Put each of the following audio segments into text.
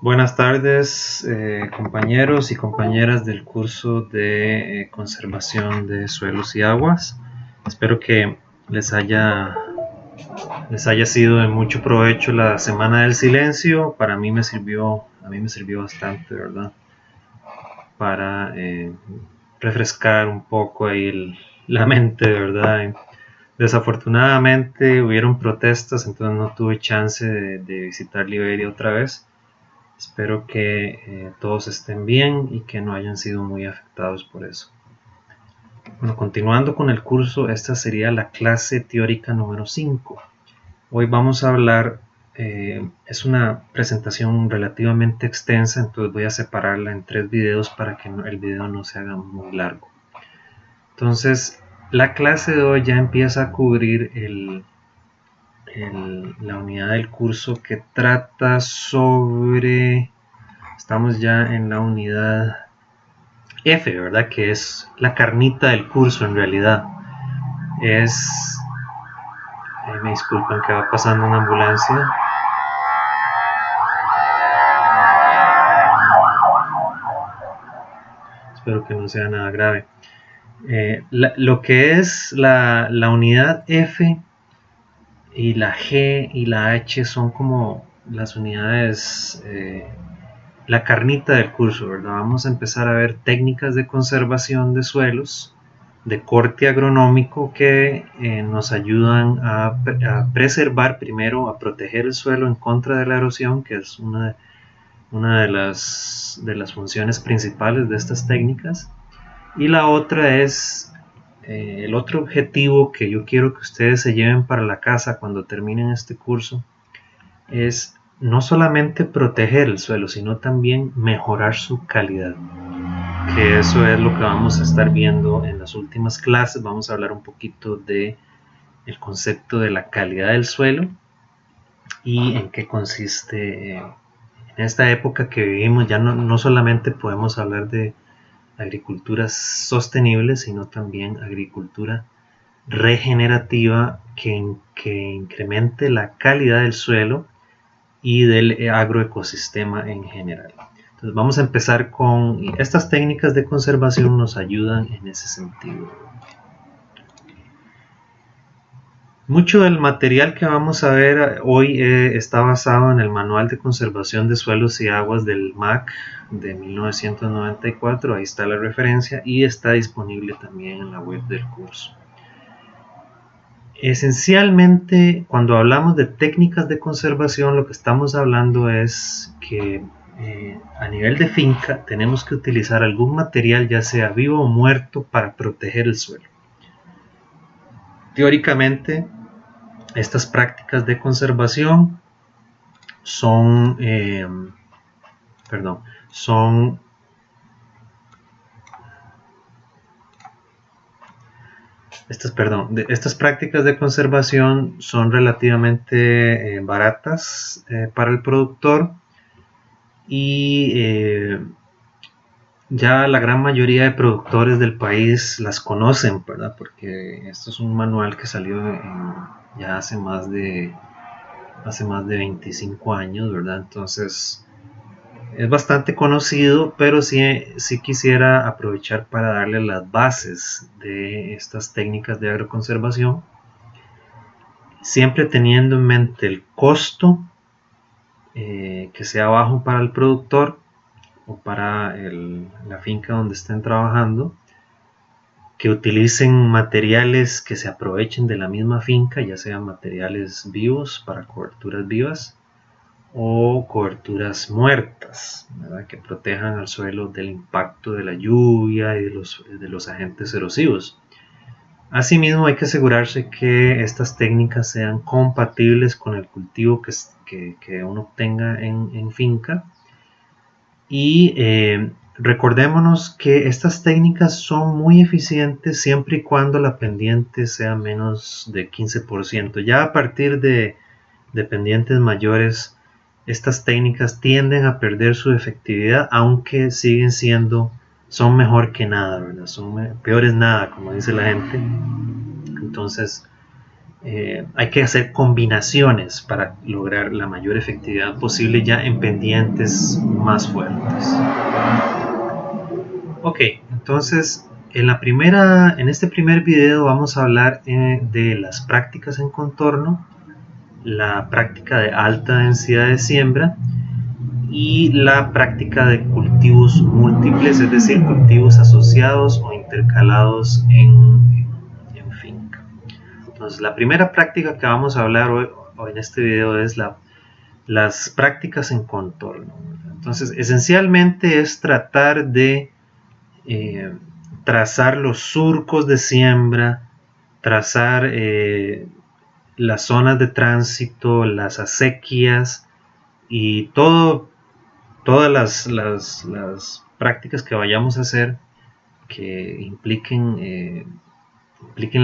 Buenas tardes, compañeros y compañeras del curso de conservación de suelos y aguas. Espero que les haya, les haya sido de mucho provecho la semana del silencio. A mí me sirvió bastante, ¿verdad? Para refrescar un poco ahí la mente, ¿verdad? Desafortunadamente hubieron protestas, entonces no tuve chance de visitar Liberia otra vez. Espero que todos estén bien y que no hayan sido muy afectados por eso. Bueno, continuando con el curso, esta sería la clase teórica número 5. Hoy vamos a hablar, es una presentación relativamente extensa, entonces voy a separarla en 3 videos para que el video no se haga muy largo. Entonces, la clase de hoy ya empieza a cubrir la unidad del curso que trata sobre... Estamos ya en la unidad F, ¿verdad? Que es la carnita del curso en realidad. Me disculpan que va pasando una ambulancia. Espero que no sea nada grave. Lo que es la unidad F y la G y la H son como las unidades, la carnita del curso, ¿verdad? Vamos a empezar a ver técnicas de conservación de suelos de corte agronómico que nos ayudan a preservar primero, a proteger el suelo en contra de la erosión, que es una de las funciones principales de estas técnicas. Y la otra es el otro objetivo que yo quiero que ustedes se lleven para la casa cuando terminen este curso, es no solamente proteger el suelo, sino también mejorar su calidad, que eso es lo que vamos a estar viendo en las últimas clases. Vamos a hablar un poquito de el concepto de la calidad del suelo y en qué consiste. En esta época que vivimos ya no solamente podemos hablar de agricultura sostenible, sino también agricultura regenerativa que incremente la calidad del suelo y del agroecosistema en general. Entonces vamos a empezar con estas técnicas de conservación, nos ayudan en ese sentido. Mucho del material que vamos a ver hoy está basado en el Manual de Conservación de Suelos y Aguas del MAC de 1994, ahí está la referencia y está disponible también en la web del curso. Esencialmente, cuando hablamos de técnicas de conservación, lo que estamos hablando es que a nivel de finca tenemos que utilizar algún material, ya sea vivo o muerto, para proteger el suelo. Teóricamente, estas prácticas de conservación son estas prácticas de conservación son relativamente baratas para el productor y ya la gran mayoría de productores del país las conocen, ¿verdad? Porque esto es un manual que salió ya hace más de 25 años, ¿verdad? Entonces es bastante conocido, pero sí quisiera aprovechar para darle las bases de estas técnicas de agroconservación, siempre teniendo en mente el costo, que sea bajo para el productor o para la finca donde estén trabajando, que utilicen materiales que se aprovechen de la misma finca, ya sean materiales vivos para coberturas vivas o coberturas muertas, ¿verdad? Que protejan al suelo del impacto de la lluvia y de los agentes erosivos. Asimismo, hay que asegurarse que estas técnicas sean compatibles con el cultivo que uno obtenga en finca. Y recordémonos que estas técnicas son muy eficientes siempre y cuando la pendiente sea menos de 15%. Ya a partir de pendientes mayores, estas técnicas tienden a perder su efectividad, aunque son mejor que nada, ¿verdad? Son peores nada, como dice la gente. Entonces, hay que hacer combinaciones para lograr la mayor efectividad posible ya en pendientes más fuertes. Ok, entonces en este primer video vamos a hablar de las prácticas en contorno, la práctica de alta densidad de siembra y la práctica de cultivos múltiples, es decir, cultivos asociados o intercalados en finca. Entonces, la primera práctica que vamos a hablar hoy en este video es las prácticas en contorno. Entonces, esencialmente es tratar de trazar los surcos de siembra, trazar las zonas de tránsito, las acequias y todas las prácticas que vayamos a hacer que impliquen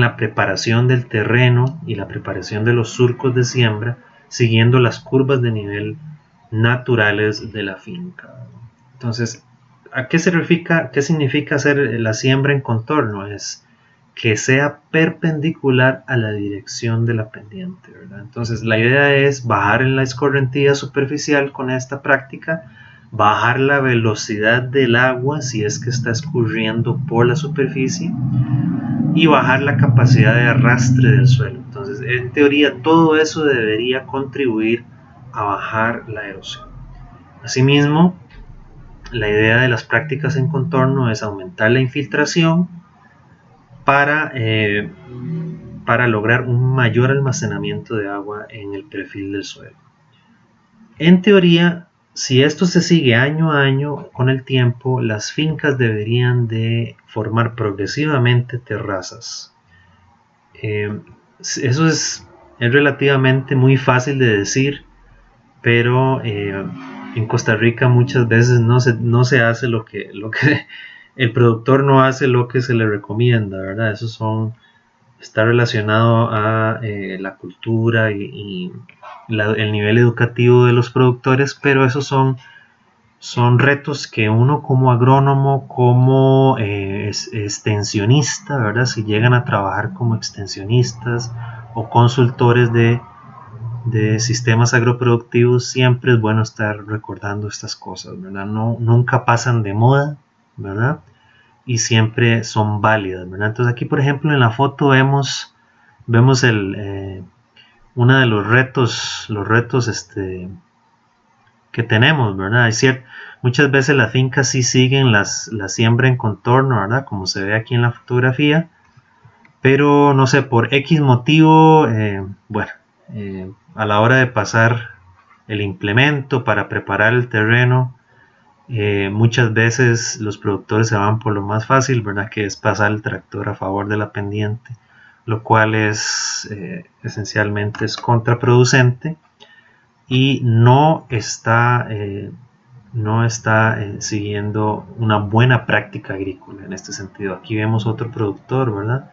la preparación del terreno y la preparación de los surcos de siembra siguiendo las curvas de nivel naturales de la finca. Entonces, ¿qué significa hacer la siembra en contorno? Es que sea perpendicular a la dirección de la pendiente, ¿verdad? Entonces, la idea es bajar en la escorrentía superficial con esta práctica, bajar la velocidad del agua si es que está escurriendo por la superficie y bajar la capacidad de arrastre del suelo. Entonces, en teoría, todo eso debería contribuir a bajar la erosión. Asimismo, la idea de las prácticas en contorno es aumentar la infiltración para lograr un mayor almacenamiento de agua en el perfil del suelo. En teoría, si esto se sigue año a año, con el tiempo, las fincas deberían de formar progresivamente terrazas. Eso es relativamente muy fácil de decir, pero en Costa Rica muchas veces no se hace lo que el productor no hace lo que se le recomienda, ¿verdad? Está relacionado a la cultura y el nivel educativo de los productores, pero esos son retos que uno como agrónomo, como extensionista, ¿verdad? Si llegan a trabajar como extensionistas o consultores de sistemas agroproductivos, siempre es bueno estar recordando estas cosas, ¿verdad? Nunca pasan de moda, ¿verdad? Y siempre son válidas, ¿verdad? Entonces aquí, por ejemplo, en la foto vemos uno de los retos que tenemos, ¿verdad? Muchas veces las fincas sí siguen la siembra en contorno, ¿verdad? Como se ve aquí en la fotografía, pero no sé, por X motivo, a la hora de pasar el implemento para preparar el terreno, muchas veces los productores se van por lo más fácil, ¿verdad? Que es pasar el tractor a favor de la pendiente, lo cual es esencialmente es contraproducente y no está siguiendo una buena práctica agrícola en este sentido. Aquí vemos otro productor, ¿verdad?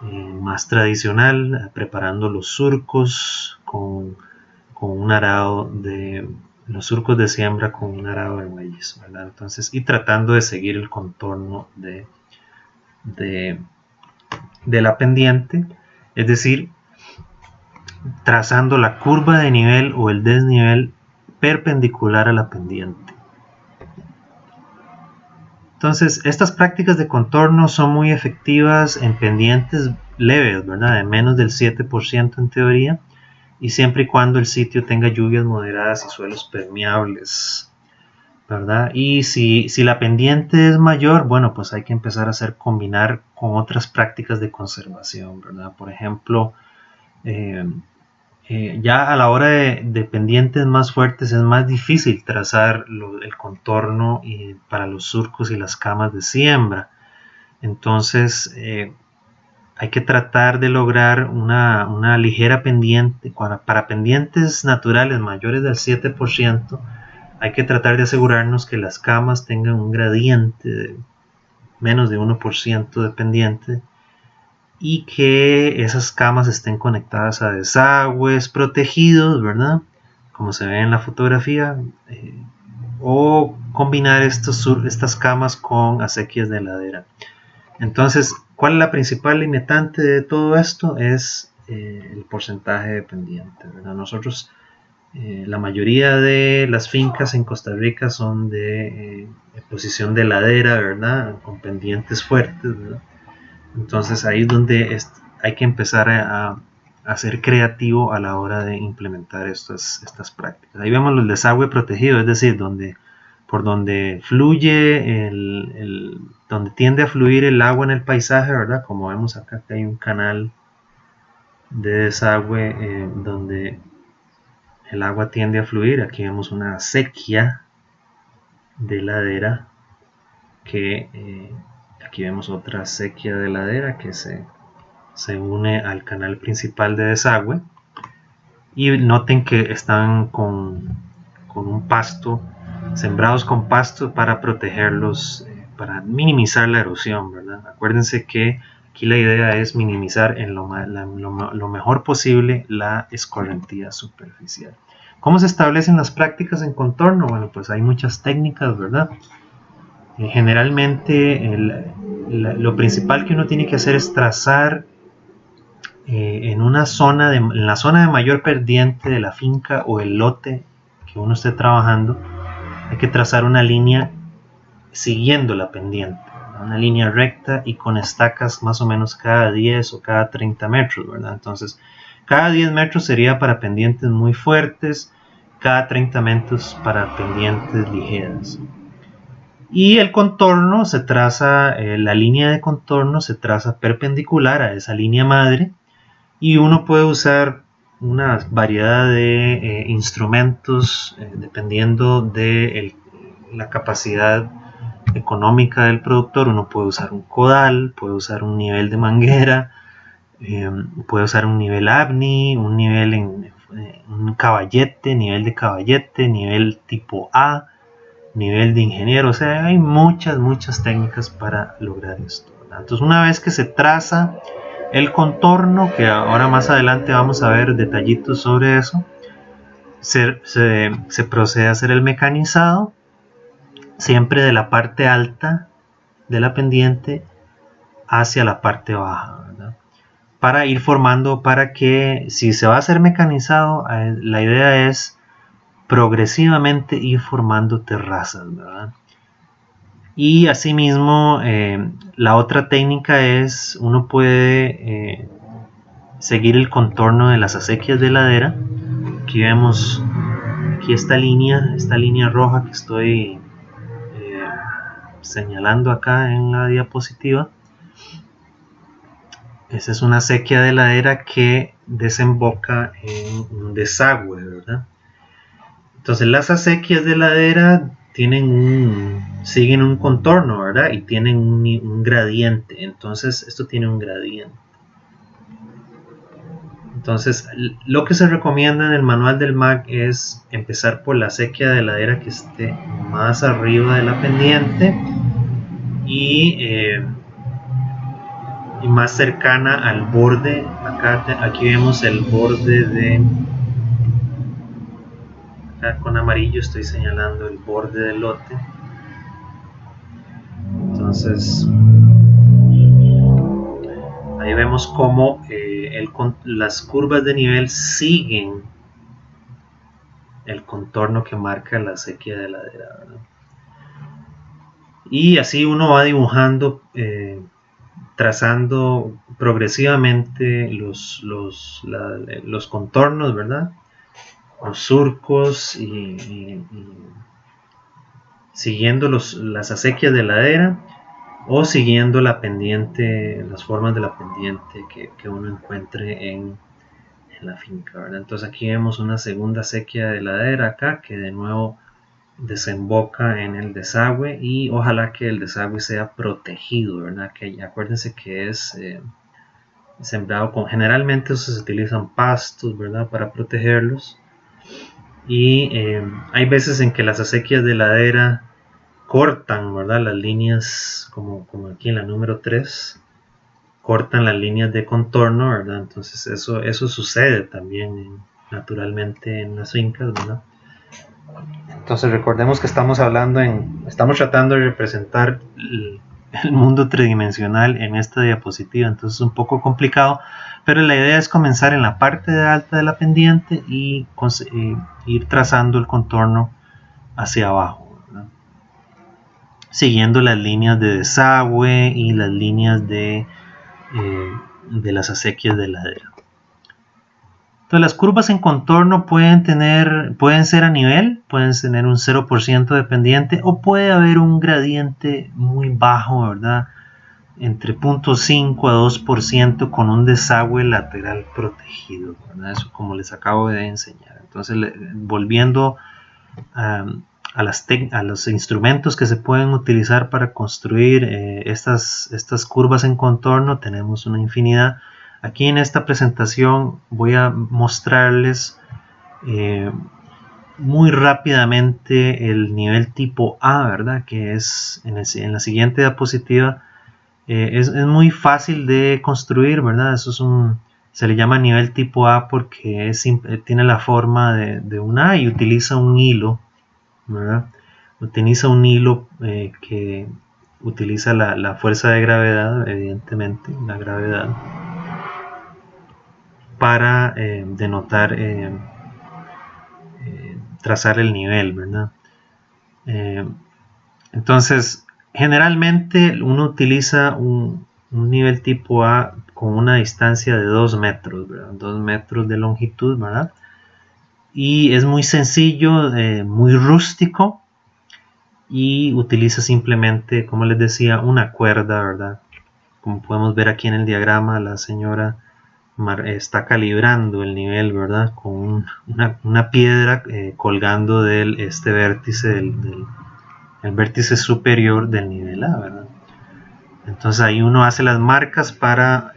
Más tradicional, preparando los surcos con un arado los surcos de siembra con un arado de bueyes, ¿verdad? Entonces, y tratando de seguir el contorno de la pendiente, es decir, trazando la curva de nivel o el desnivel perpendicular a la pendiente. Entonces, estas prácticas de contorno son muy efectivas en pendientes leves, ¿verdad? De menos del 7% en teoría, y siempre y cuando el sitio tenga lluvias moderadas y suelos permeables, ¿verdad? Y si la pendiente es mayor, bueno, pues hay que empezar a combinar con otras prácticas de conservación, ¿verdad? Por ejemplo, ya a la hora de pendientes más fuertes es más difícil trazar el contorno para los surcos y las camas de siembra. Entonces, hay que tratar de lograr una ligera pendiente. Para pendientes naturales mayores del 7%, hay que tratar de asegurarnos que las camas tengan un gradiente de menos de 1% de pendiente y que esas camas estén conectadas a desagües protegidos, ¿verdad? Como se ve en la fotografía, o combinar estas camas con acequias de ladera. Entonces, ¿cuál es la principal limitante de todo esto? Es el porcentaje de pendiente, ¿verdad? Nosotros, la mayoría de las fincas en Costa Rica son de posición de ladera, ¿verdad? Con pendientes fuertes, ¿verdad? Entonces ahí es donde hay que empezar a ser creativo a la hora de implementar estas prácticas. Ahí vemos el desagüe protegido, es decir, por donde fluye, donde tiende a fluir el agua en el paisaje, ¿verdad? Como vemos acá que hay un canal de desagüe donde el agua tiende a fluir. Aquí vemos una acequia de ladera aquí vemos otra acequia de ladera que se une al canal principal de desagüe, y noten que están con un pasto, sembrados con pasto para protegerlos, para minimizar la erosión, ¿verdad? Acuérdense que aquí la idea es minimizar en lo mejor posible la escorrentía superficial. ¿Cómo se establecen las prácticas en contorno? Bueno, pues hay muchas técnicas, ¿verdad? Generalmente lo principal que uno tiene que hacer es trazar en la zona de mayor pendiente de la finca o el lote que uno esté trabajando. Hay que trazar una línea siguiendo la pendiente, ¿verdad? Una línea recta y con estacas más o menos cada 10 o cada 30 metros, ¿verdad? Entonces, cada 10 metros sería para pendientes muy fuertes, cada 30 metros para pendientes ligeras. Y el contorno se traza, la línea de contorno se traza perpendicular a esa línea madre, y uno puede usar una variedad de instrumentos dependiendo de la capacidad económica del productor. Uno puede usar un codal, puede usar un nivel de manguera, puede usar un nivel ABNI, un nivel un caballete, nivel de caballete, nivel tipo A, nivel de ingeniero. O sea, hay muchas técnicas para lograr esto, ¿verdad? Entonces, una vez que se traza el contorno, que ahora más adelante vamos a ver detallitos sobre eso, se procede a hacer el mecanizado, siempre de la parte alta de la pendiente hacia la parte baja, ¿verdad? Para ir formando, para que si se va a hacer mecanizado, la idea es progresivamente ir formando terrazas, ¿verdad? Y asimismo, la otra técnica es, uno puede seguir el contorno de las acequias de ladera. Aquí vemos esta línea roja que estoy señalando acá en la diapositiva. Esa es una acequia de ladera que desemboca en un desagüe, ¿verdad? Entonces las acequias de ladera siguen un contorno, ¿verdad? Y tienen un gradiente. Entonces esto tiene un gradiente. Entonces lo que se recomienda en el manual del MAC es empezar por la acequia de ladera que esté más arriba de la pendiente y más cercana al borde. Aquí vemos el borde acá con amarillo estoy señalando el borde del lote. Entonces ahí vemos cómo las curvas de nivel siguen el contorno que marca la acequia de ladera, ¿verdad? Y así uno va dibujando, trazando progresivamente los contornos, ¿verdad? Los surcos y siguiendo las acequias de ladera o siguiendo la pendiente, las formas de la pendiente que uno encuentre en la finca, ¿verdad? Entonces aquí vemos una segunda acequia de ladera acá que de nuevo desemboca en el desagüe, y ojalá que el desagüe sea protegido, ¿verdad? Que acuérdense que es sembrado generalmente se utilizan pastos, ¿verdad? Para protegerlos, y hay veces en que las acequias de ladera cortan, ¿verdad? Las líneas, como aquí en la número 3, cortan las líneas de contorno, ¿verdad? Entonces eso sucede también naturalmente en las fincas, ¿verdad? Entonces recordemos que estamos tratando de representar el mundo tridimensional en esta diapositiva, entonces es un poco complicado, pero la idea es comenzar en la parte de alta de la pendiente y ir trazando el contorno hacia abajo, ¿verdad? Siguiendo las líneas de desagüe y las líneas de las acequias de ladera. Entonces las curvas en contorno pueden ser a nivel, pueden tener un 0% de pendiente, o puede haber un gradiente muy bajo, ¿verdad? Entre 0.5 a 2% con un desagüe lateral protegido, ¿verdad? Eso como les acabo de enseñar. Entonces, volviendo a los instrumentos que se pueden utilizar para construir estas curvas en contorno, tenemos una infinidad. Aquí en esta presentación voy a mostrarles muy rápidamente el nivel tipo A, ¿verdad? Que es en la siguiente diapositiva. Es muy fácil de construir, ¿verdad? Se le llama nivel tipo A porque tiene la forma de un A y utiliza un hilo, ¿verdad? Utiliza un hilo que utiliza la fuerza de gravedad, evidentemente, la gravedad, para denotar, trazar el nivel, ¿verdad? Entonces, generalmente uno utiliza un nivel tipo A con una distancia de 2 metros, ¿verdad? 2 metros de longitud, ¿verdad? Y es muy sencillo, muy rústico, y utiliza simplemente, como les decía, una cuerda, ¿verdad? Como podemos ver aquí en el diagrama, la señora está calibrando el nivel, ¿verdad? Con una piedra colgando del vértice, el vértice superior del nivel A, ¿verdad? Entonces ahí uno hace las marcas para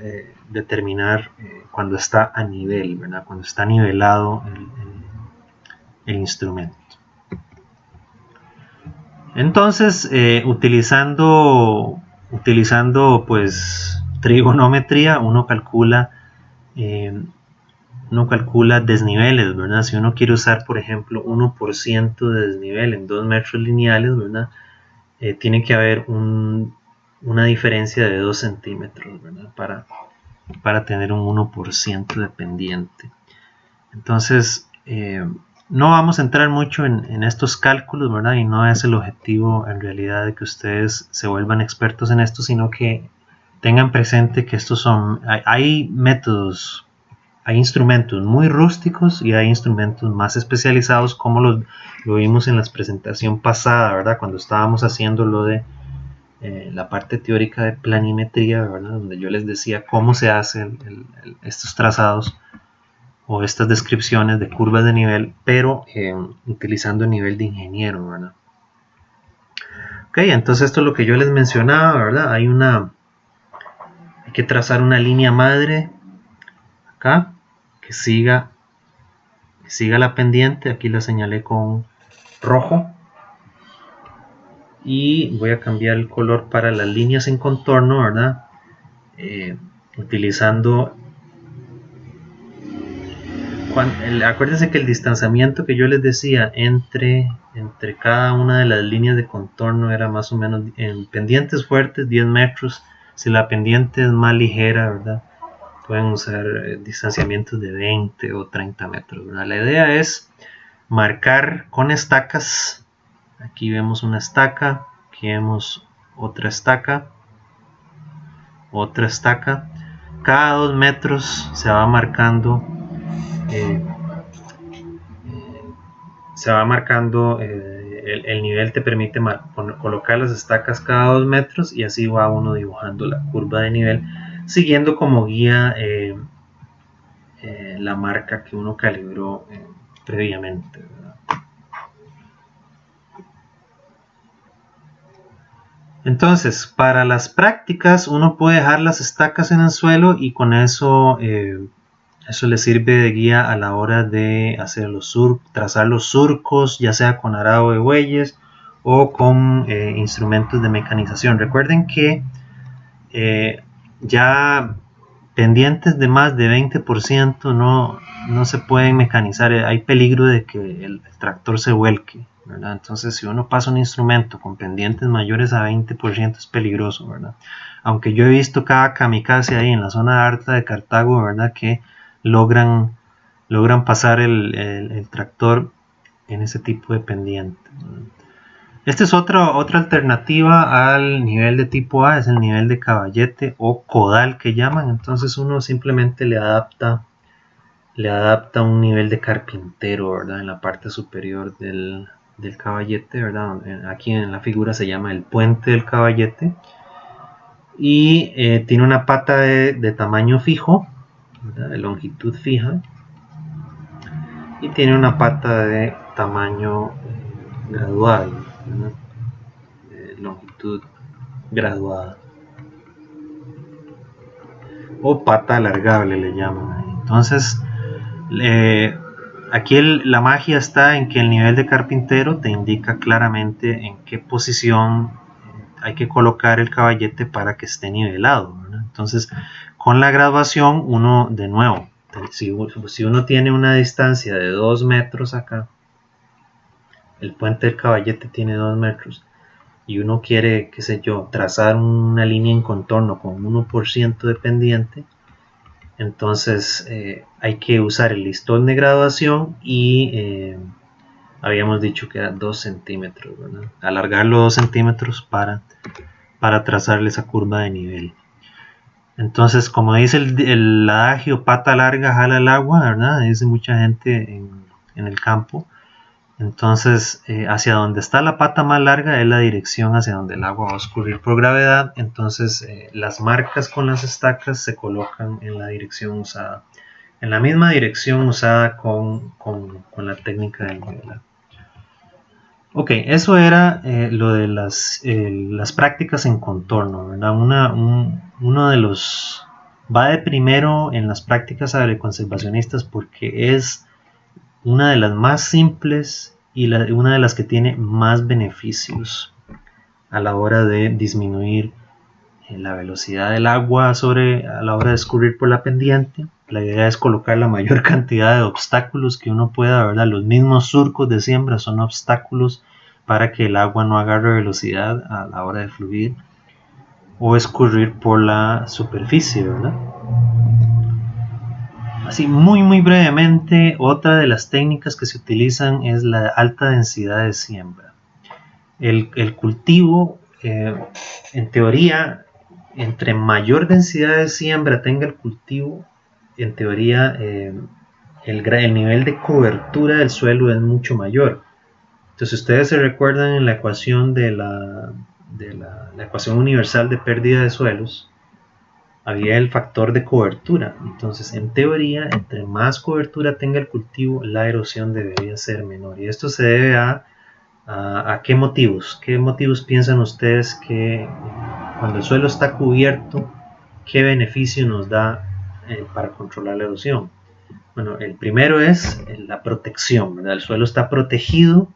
determinar cuando está a nivel, ¿verdad? Cuando está nivelado el instrumento. Entonces, utilizando pues trigonometría, uno calcula desniveles, ¿verdad? Si uno quiere usar, por ejemplo, 1% de desnivel en 2 metros lineales, ¿verdad? Tiene que haber una diferencia de 2 centímetros, ¿verdad? Para tener un 1% de pendiente. Entonces, no vamos a entrar mucho en estos cálculos, ¿verdad? Y no es el objetivo en realidad de que ustedes se vuelvan expertos en esto, sino que tengan presente que hay métodos, hay instrumentos muy rústicos y hay instrumentos más especializados, como lo vimos en la presentación pasada, ¿verdad? Cuando estábamos haciendo lo de la parte teórica de planimetría, ¿verdad? Donde yo les decía cómo se hacen estos trazados o estas descripciones de curvas de nivel, pero utilizando el nivel de ingeniero, ¿verdad? Ok, entonces esto es lo que yo les mencionaba, ¿verdad? Hay que trazar una línea madre acá que siga la pendiente. Aquí la señalé con rojo, y voy a cambiar el color para las líneas en contorno, ¿verdad? Utilizando, acuérdense que el distanciamiento que yo les decía entre cada una de las líneas de contorno era más o menos, en pendientes fuertes, 10 metros. Si la pendiente es más ligera, ¿verdad?, pueden usar distanciamientos de 20 o 30 metros, ¿verdad? La idea es marcar con estacas. Aquí vemos una estaca, aquí vemos otra estaca, cada 2 metros se va marcando el nivel. Te permite colocar las estacas cada 2 metros, y así va uno dibujando la curva de nivel, siguiendo como guía la marca que uno calibró previamente, ¿verdad? Entonces, para las prácticas, uno puede dejar las estacas en el suelo, y con eso le sirve de guía a la hora de hacer trazar los surcos, ya sea con arado de bueyes o con instrumentos de mecanización. Recuerden que ya pendientes de más de 20% no se pueden mecanizar, hay peligro de que el tractor se vuelque, ¿verdad? Entonces si uno pasa un instrumento con pendientes mayores a 20% es peligroso, ¿verdad? Aunque yo he visto cada kamikaze ahí en la zona alta de Cartago, ¿verdad? Que logran pasar el tractor en ese tipo de pendiente. Esta es otra alternativa al nivel de tipo A, es el nivel de caballete o codal que llaman. Entonces uno simplemente le adapta un nivel de carpintero, ¿verdad? En la parte superior del caballete, ¿verdad? Aquí en la figura se llama el puente del caballete. Y tiene una pata de tamaño fijo, ¿verdad? De longitud fija. Y tiene una pata de tamaño gradual, ¿verdad? Longitud graduada o pata alargable le llaman. Entonces aquí la magia está en que el nivel de carpintero te indica claramente en qué posición hay que colocar el caballete para que esté nivelado, ¿verdad? Entonces con la graduación uno, de nuevo, si uno tiene una distancia de 2 metros acá, el puente del caballete tiene 2 metros y uno quiere, qué sé yo, trazar una línea en contorno con 1% de pendiente, entonces hay que usar el listón de graduación y habíamos dicho que era 2 centímetros, ¿verdad? Alargarlo 2 centímetros para trazarle esa curva de nivel. Entonces, como dice el adagio, pata larga jala el agua, ¿verdad? Dice mucha gente en el campo. Entonces, hacia donde está la pata más larga es la dirección hacia donde el agua va a escurrir por gravedad. Entonces, las marcas con las estacas se colocan en la dirección usada, en la misma dirección usada con la técnica del nivelado. Ok, eso era lo de las prácticas en contorno, ¿verdad? Uno de los va de primero en las prácticas agroconservacionistas porque es una de las más simples y una de las que tiene más beneficios a la hora de disminuir la velocidad del agua a la hora de escurrir por la pendiente. La idea es colocar la mayor cantidad de obstáculos que uno pueda, ¿verdad? Los mismos surcos de siembra son obstáculos para que el agua no agarre velocidad a la hora de fluir o escurrir por la superficie, ¿verdad? Así muy brevemente, otra de las técnicas que se utilizan es la alta densidad de siembra. El cultivo, en teoría, entre mayor densidad de siembra tenga el cultivo, en teoría el nivel de cobertura del suelo es mucho mayor. Entonces ustedes se recuerdan en la ecuación de la ecuación universal de pérdida de suelos, había el factor de cobertura. Entonces, en teoría, entre más cobertura tenga el cultivo, la erosión debería ser menor. Y esto se debe a qué motivos. ¿Qué motivos piensan ustedes que cuando el suelo está cubierto, qué beneficio nos da para controlar la erosión? Bueno, el primero es la protección, ¿verdad? El suelo está protegido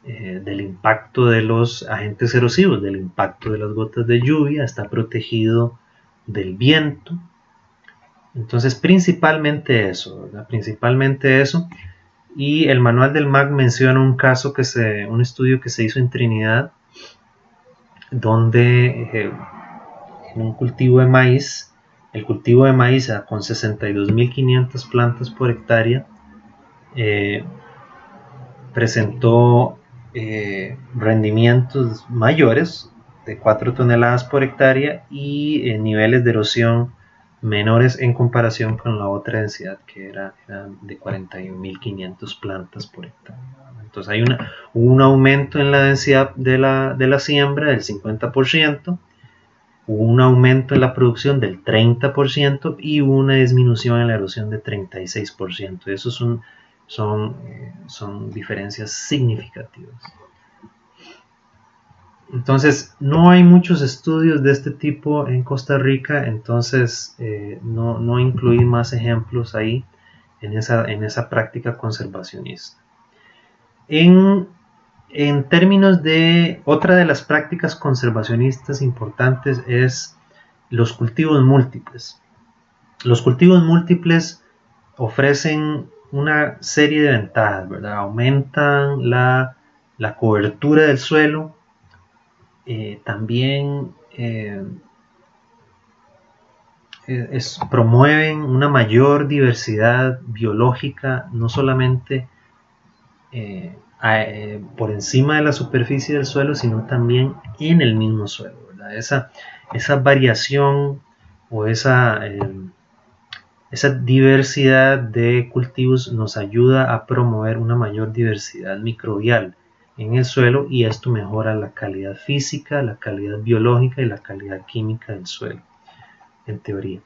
del impacto de los agentes erosivos, del impacto de las gotas de lluvia, está protegido del viento. Entonces principalmente eso, ¿verdad? Principalmente eso. Y el manual del MAC menciona un estudio que se hizo en Trinidad, donde en un cultivo de maíz, el cultivo de maíz con 62.500 plantas por hectárea, presentó rendimientos mayores de 4 toneladas por hectárea y niveles de erosión menores en comparación con la otra densidad que era de 41.500 plantas por hectárea. Entonces hay un aumento en la densidad de la siembra del 50%, hubo un aumento en la producción del 30% y hubo una disminución en la erosión de 36%. Esos son diferencias significativas. Entonces, no hay muchos estudios de este tipo en Costa Rica, entonces no incluí más ejemplos ahí en esa práctica conservacionista. En términos de otra de las prácticas conservacionistas importantes es los cultivos múltiples. Los cultivos múltiples ofrecen una serie de ventajas, ¿verdad? Aumentan la cobertura del suelo, también promueven una mayor diversidad biológica, no solamente por encima de la superficie del suelo, sino también en el mismo suelo, ¿verdad? Esa variación o esa diversidad de cultivos nos ayuda a promover una mayor diversidad microbial en el suelo, y esto mejora la calidad física, la calidad biológica y la calidad química del suelo, en teoría.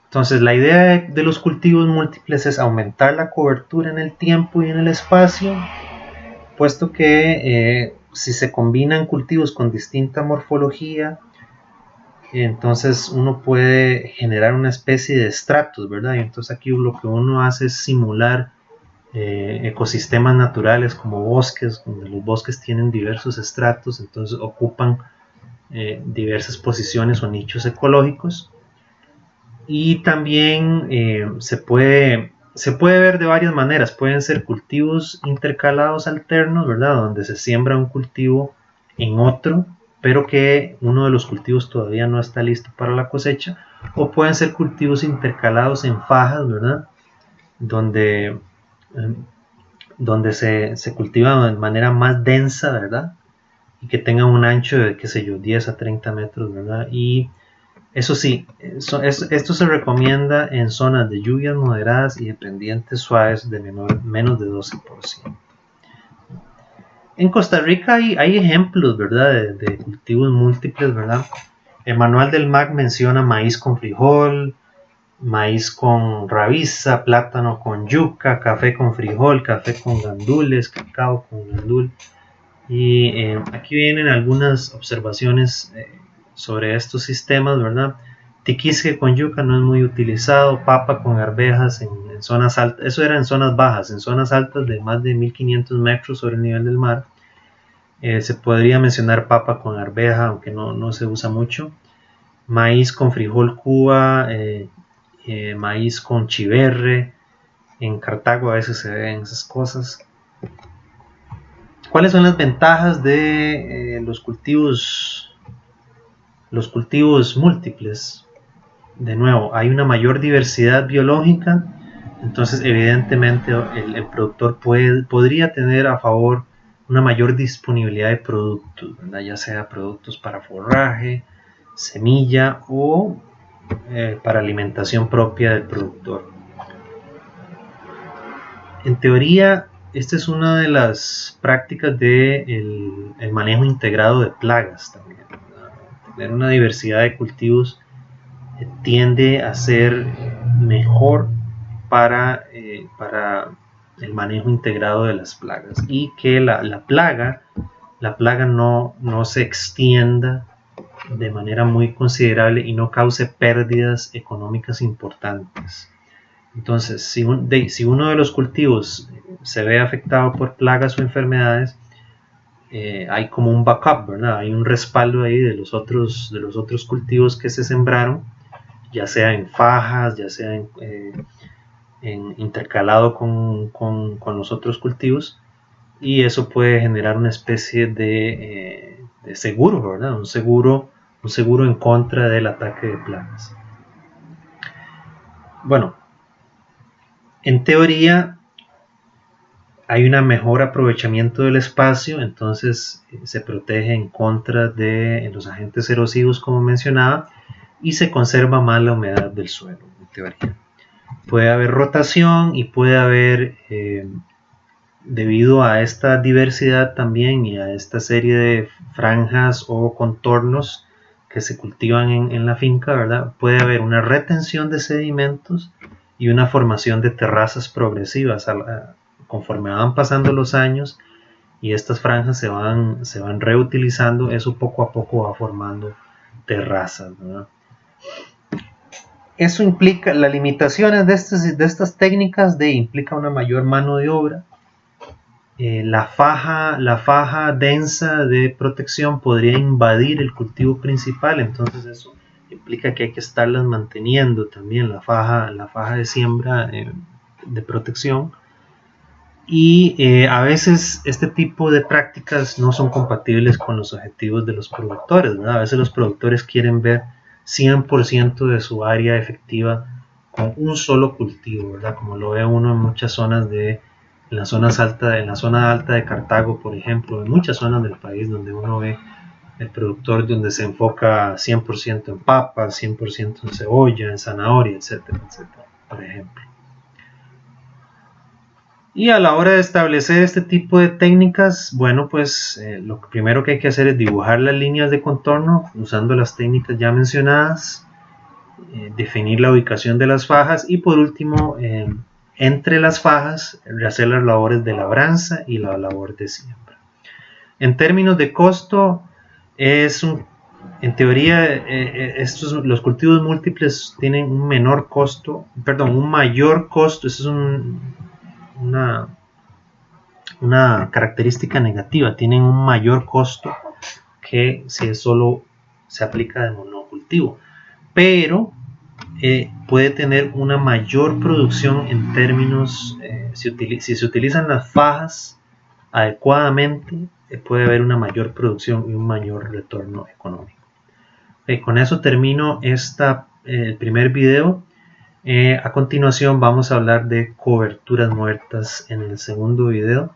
Entonces, la idea de los cultivos múltiples es aumentar la cobertura en el tiempo y en el espacio, puesto que si se combinan cultivos con distinta morfología, entonces uno puede generar una especie de estratos, ¿verdad? Y entonces aquí lo que uno hace es simular ecosistemas naturales como bosques, donde los bosques tienen diversos estratos, entonces ocupan diversas posiciones o nichos ecológicos. Y también se puede ver de varias maneras. Pueden ser cultivos intercalados alternos, ¿verdad? Donde se siembra un cultivo en otro, pero que uno de los cultivos todavía no está listo para la cosecha. O pueden ser cultivos intercalados en fajas, ¿verdad? Donde se cultiva de manera más densa, ¿verdad? Y que tenga un ancho de, qué sé yo, 10 a 30 metros, ¿verdad? Y eso sí, esto se recomienda en zonas de lluvias moderadas y de pendientes suaves de menos de 12%. En Costa Rica hay ejemplos, ¿verdad? De cultivos múltiples, ¿verdad? El manual del MAC menciona maíz con frijol, maíz con rabiza, plátano con yuca, café con frijol, café con gandules, cacao con gandul. Y aquí vienen algunas observaciones sobre estos sistemas, ¿verdad? Tiquisque con yuca no es muy utilizado, papa con arvejas en zonas altas, eso era en zonas bajas, en zonas altas de más de 1500 metros sobre el nivel del mar. Se podría mencionar papa con arveja, aunque no se usa mucho. Maíz con frijol Cuba, maíz con chiverre, en Cartago a veces se ven esas cosas. ¿Cuáles son las ventajas de los cultivos múltiples? De nuevo, hay una mayor diversidad biológica, entonces evidentemente el productor podría tener a favor una mayor disponibilidad de productos, ¿verdad? Ya sea productos para forraje, semilla o para alimentación propia del productor. En teoría, esta es una de las prácticas del manejo integrado de plagas también, ¿verdad? Tener una diversidad de cultivos tiende a ser mejor para el manejo integrado de las plagas, y que la plaga no se extienda de manera muy considerable y no cause pérdidas económicas importantes. Entonces, si uno de los cultivos se ve afectado por plagas o enfermedades, hay como un backup, ¿verdad? Hay un respaldo ahí de los otros cultivos que se sembraron, ya sea en fajas, ya sea en intercalado con los otros cultivos, y eso puede generar una especie de seguro, ¿verdad? Un seguro en contra del ataque de plagas. Bueno, en teoría hay un mejor aprovechamiento del espacio, entonces se protege en contra de los agentes erosivos, como mencionaba, y se conserva más la humedad del suelo, en teoría. Puede haber rotación y puede haber, debido a esta diversidad también y a esta serie de franjas o contornos que se cultivan en la finca, ¿verdad? Puede haber una retención de sedimentos y una formación de terrazas progresivas conforme van pasando los años y estas franjas se van reutilizando. Eso poco a poco va formando terrazas, ¿verdad? Eso implica, las limitaciones de estas técnicas implica una mayor mano de obra. La faja densa de protección podría invadir el cultivo principal, entonces implica que hay que estarlas manteniendo también, la faja de siembra de protección. Y a veces este tipo de prácticas no son compatibles con los objetivos de los productores, ¿verdad? A veces los productores quieren ver 100% de su área efectiva con un solo cultivo, ¿verdad? Como lo ve uno en muchas zonas en la zona alta de Cartago, por ejemplo, en muchas zonas del país donde uno ve el productor donde se enfoca 100% en papas, 100% en cebolla, en zanahoria, etcétera, etcétera, por ejemplo. Y a la hora de establecer este tipo de técnicas, bueno, pues lo primero que hay que hacer es dibujar las líneas de contorno usando las técnicas ya mencionadas, definir la ubicación de las fajas y por último, entre las fajas, hacer las labores de labranza y la labor de siembra. En términos de costo, en teoría, los cultivos múltiples tienen un mayor costo, eso es una característica negativa, tienen un mayor costo que si solo se aplica de monocultivo, pero puede tener una mayor producción en términos, si se utilizan las fajas adecuadamente, puede haber una mayor producción y un mayor retorno económico. Con eso termino el primer video. A continuación vamos a hablar de coberturas muertas en el segundo video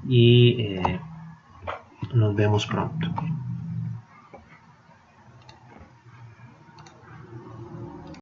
y nos vemos pronto.